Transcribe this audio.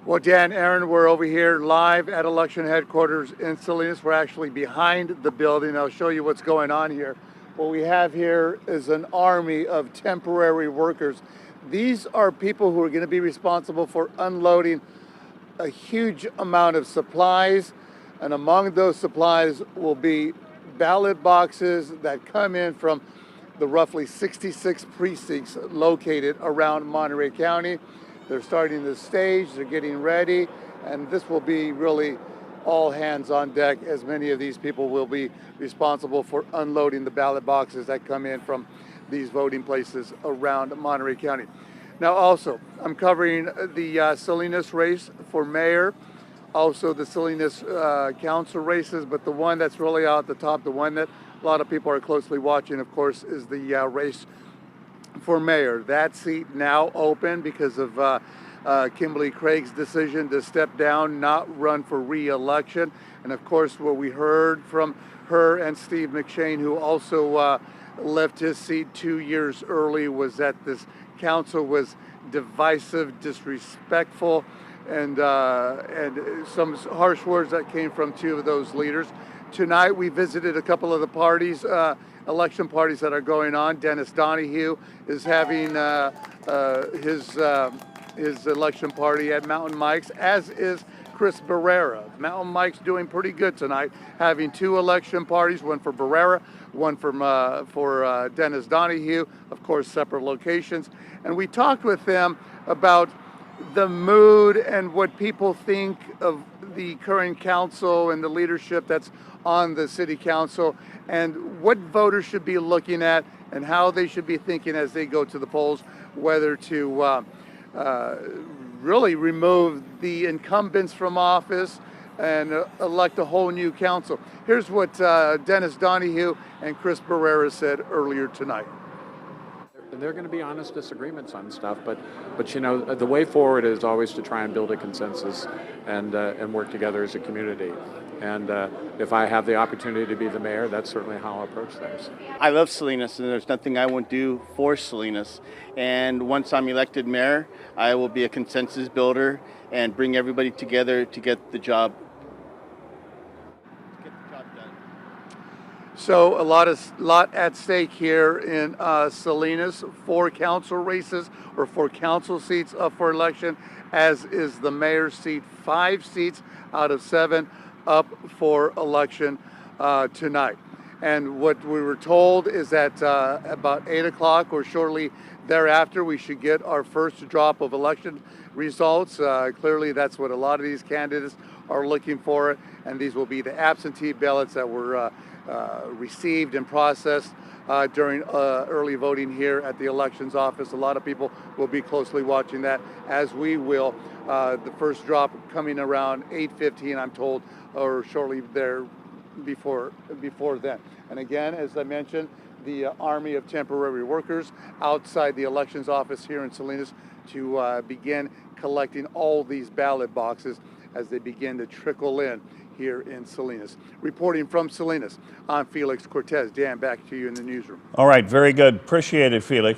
Well, Dan, Aaron, we're over here live at election headquarters in Salinas. We're actually behind the building. I'll show you what's going on here. What we have here is an army of temporary workers. These are people who are going to be responsible for unloading a huge amount of supplies, and among those supplies will be ballot boxes that come in from the roughly 66 precincts located around Monterey County. They're starting the stage, they're getting ready, and this will be really all hands on deck, as many of these people will be responsible for unloading the ballot boxes that come in from these voting places around Monterey County. Now also, I'm covering the Salinas race for mayor, also the Salinas council races, but the one that's really out at the top, the one that a lot of people are closely watching, of course, is the race for mayor. That seat now open because of Kimberly Craig's decision to step down, not run for re-election. And of course, what we heard from her and Steve McShane, who also left his seat 2 years early, was that this council was divisive, disrespectful, and some harsh words that came from two of those leaders. Tonight, we visited a couple of the parties, election parties that are going on. Dennis Donahue is having his election party at Mountain Mike's, as is Chris Barrera. Mountain Mike's doing pretty good tonight, having two election parties, one for Barrera, one for Dennis Donahue, of course, separate locations. And we talked with them about the mood and what people think of the current council and the leadership that's on the city council, and what voters should be looking at and how they should be thinking as they go to the polls, whether to really remove the incumbents from office and elect a whole new council. Here's what Dennis Donahue and Chris Barrera said earlier tonight. There are going to be honest disagreements on stuff, but you know, the way forward is always to try and build a consensus and work together as a community. And if I have the opportunity to be the mayor, that's certainly how I'll approach things. I love Salinas, and there's nothing I won't do for Salinas. And once I'm elected mayor, I will be a consensus builder and bring everybody together to get the job done. So a lot at stake here in Salinas. 4 council races or 4 council seats up for election, as is the mayor's seat. 5 seats out of 7 up for election tonight. And what we were told is that about 8 o'clock or shortly thereafter, we should get our first drop of election results. Clearly, that's what a lot of these candidates are looking for, and these will be the absentee ballots that were received and processed during early voting here at the elections office. A lot of people will be closely watching that, as we will. The first drop coming around 8:15, I'm told, or shortly there before then. And again, as I mentioned, the army of temporary workers outside the elections office here in Salinas to begin collecting all these ballot boxes as they begin to trickle in here in Salinas. Reporting from Salinas, I'm Felix Cortez. Dan, back to you in the newsroom. All right, very good. Appreciate it, Felix.